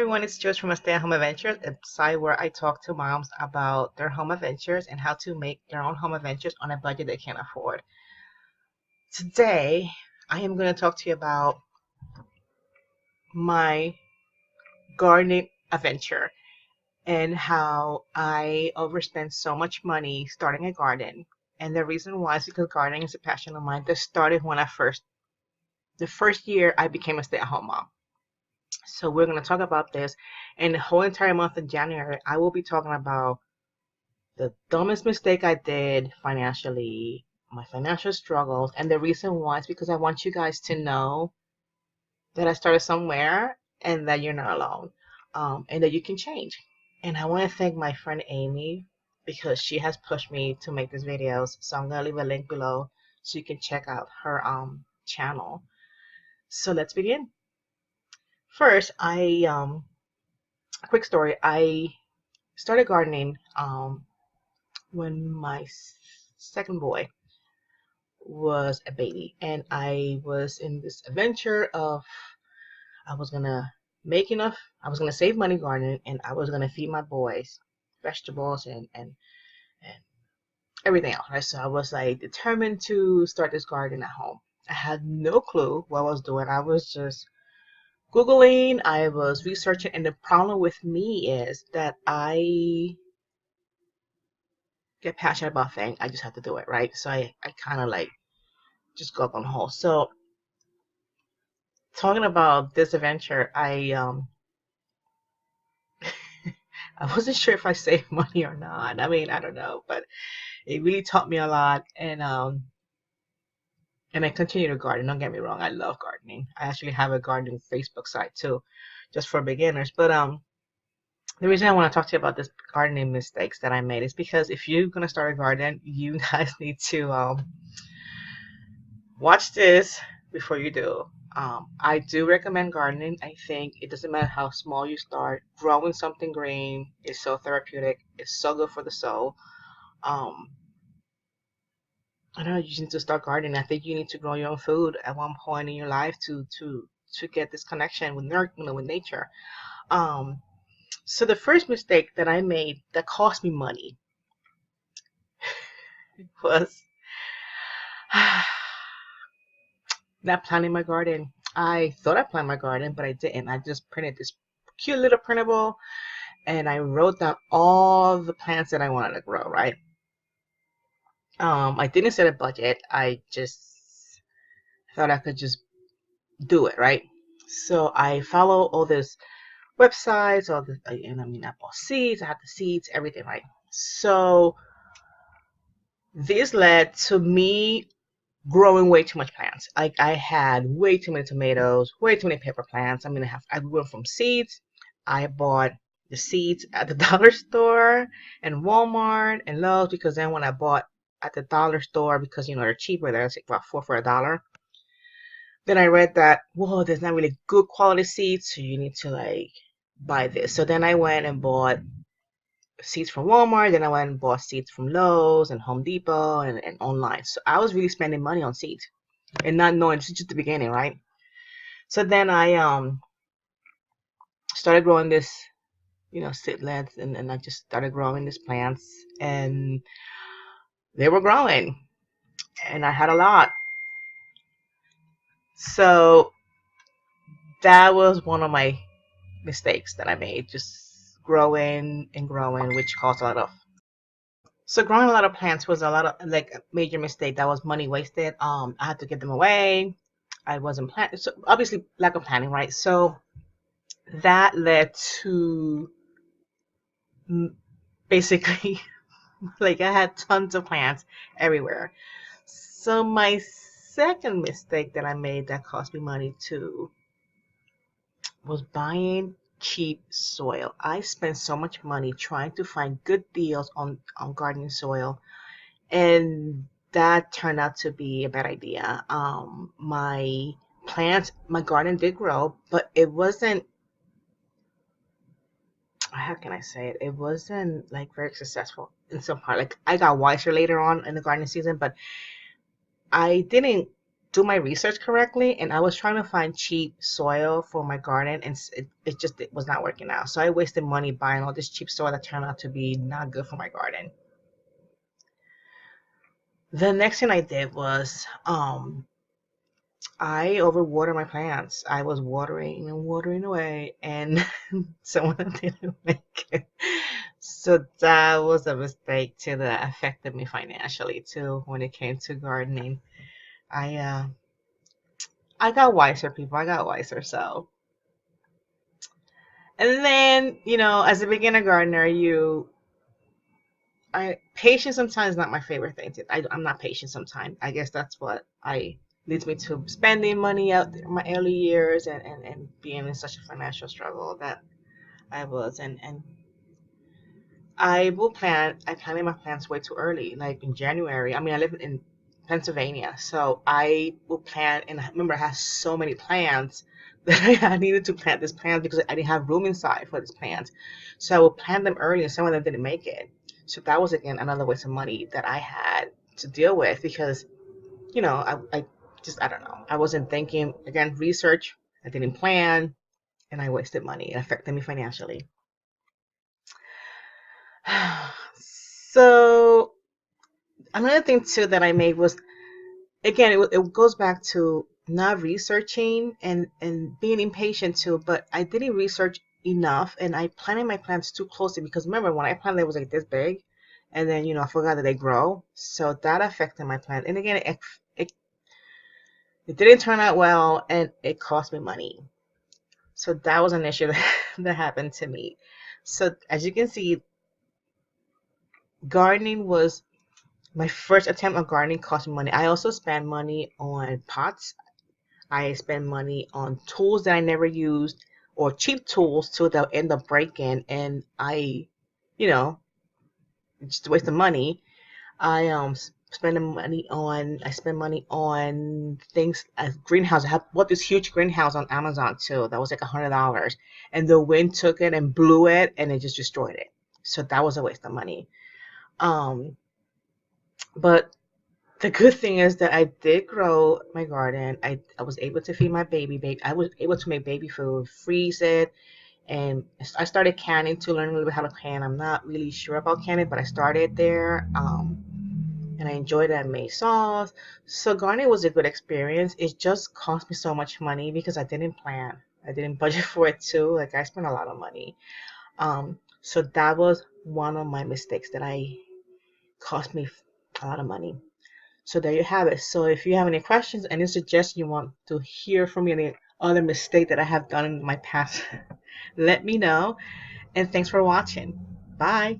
everyone, it's Joyce from Stay at Home Adventures, a site where I talk to moms about their home adventures and how to make their own home adventures on a budget they can afford. Today, I am going to talk to you about my gardening adventure and how I overspent so much money starting a garden. And the reason why is because gardening is a passion of mine that started when the first year I became a stay-at-home mom. So we're going to talk about this, and the whole entire month of January, I will be talking about the dumbest mistake I did financially, my financial struggles, and the reason why is because I want you guys to know that I started somewhere and that you're not alone, and that you can change. And I want to thank my friend Amy because she has pushed me to make these videos. So I'm gonna leave a link below so you can check out her channel. So let's begin. First, quick story. I started gardening when my second boy was a baby, and I was in this adventure of I was gonna make enough, I was gonna save money gardening, and I was gonna feed my boys vegetables and everything else, right? So I was like determined to start this garden at home. I had no clue what I was doing. I was just Googling, I was researching, and the problem with me is that I get passionate about things. I just have to do it, right? So I kind of like just go up on hold. So talking about this adventure, I wasn't sure if I saved money or not. I mean, I don't know, but it really taught me a lot, and I continue to garden. Don't get me wrong, I love gardening. I actually have a gardening Facebook site too, just for beginners. But the reason I want to talk to you about this gardening mistakes that I made is because if you're gonna start a garden, you guys need to watch this before you do. I do recommend gardening. I think it doesn't matter how small you start. Growing something green is so therapeutic. It's so good for the soul. Um, I don't know. You just need to start gardening. I think you need to grow your own food at one point in your life to get this connection with with nature. Um, so the first mistake that I made that cost me money was not planning my garden. I thought I planned my garden, but I didn't. I just printed this cute little printable, and I wrote down all the plants that I wanted to grow, right? I didn't set a budget. I just thought I could just do it, right? So I follow all this websites, and I mean, I bought seeds. I had the seeds, everything, right? So this led to me growing way too much plants. Like I had way too many tomatoes, way too many pepper plants. I grew them from seeds. I bought the seeds at the dollar store and Walmart and Lowe's, because then when I bought at the dollar store, because they're cheaper, they're like about four for a dollar. Then I read that, whoa, there's not really good quality seeds, so you need to like buy this. So then I went and bought seeds from Walmart, then I went and bought seeds from Lowe's and Home Depot and online. So I was really spending money on seeds and not knowing, this is just the beginning, right? So then I started growing this, seedlings, and I just started growing these plants, and they were growing, and I had a lot. So that was one of my mistakes that I made, just growing and growing, which caused a lot of. So growing a lot of plants was a lot of like a major mistake. That was money wasted. I had to give them away. I wasn't planning, so obviously lack of planning, right? So that led to basically like I had tons of plants everywhere. So my second mistake that I made that cost me money too was buying cheap soil. I spent so much money trying to find good deals on gardening soil, and that turned out to be a bad idea. My garden did grow, but it wasn't, how can I say it? It wasn't like very successful in some part. Like I got wiser later on in the gardening season, but I didn't. do my research correctly, and I was trying to find cheap soil for my garden, and it was not working out. So I wasted money buying all this cheap soil that turned out to be not good for my garden. The next thing I did was I overwatered my plants. I was watering and watering away, and some of them didn't make it. So that was a mistake too that affected me financially too when it came to gardening. I uh I got wiser, people. I got wiser. So, and then as a beginner gardener, I patience sometimes is not my favorite thing. I'm not patient sometimes. I guess that's what I leads me to spending money out in my early years and being in such a financial struggle that I was. And I planted my plants way too early, like in January. I mean, I live in Pennsylvania, so I will plant, and I remember I had so many plants that I needed to plant this plant because I didn't have room inside for this plant. So I will plant them early, and some of them didn't make it. So that was again another waste of money that I had to deal with because, I just, I don't know. I wasn't thinking, again, research, I didn't plan, and I wasted money. It affected me financially. So another thing too that I made was, again, it goes back to not researching and being impatient too, but I didn't research enough and I planted my plants too closely because remember when I planted it was like this big, and then I forgot that they grow, so that affected my plant. And again, it didn't turn out well and it cost me money. So that was an issue that happened to me. So as you can see, gardening was my first attempt on gardening cost me money. I also spent money on pots. I spend money on tools that I never used or cheap tools too that end up breaking, and you know, just a waste of money. I spend money on things as greenhouse. I bought this huge greenhouse on Amazon too. That was like $100, and the wind took it and blew it, and it just destroyed it. So that was a waste of money. Um, but the good thing is that I did grow my garden. I was able to feed my baby. I was able to make baby food, freeze it, and I started canning to learn a little bit how to can. I'm not really sure about canning, but I started there. And I enjoyed it. I made sauce. So gardening was a good experience. It just cost me so much money because I didn't plan. I didn't budget for it too. Like I spent a lot of money. So that was one of my mistakes that I cost me a lot of money. So there you have it. So if you have any questions, any suggestions you want to hear from me, any other mistake that I have done in my past, let me know. And thanks for watching. Bye.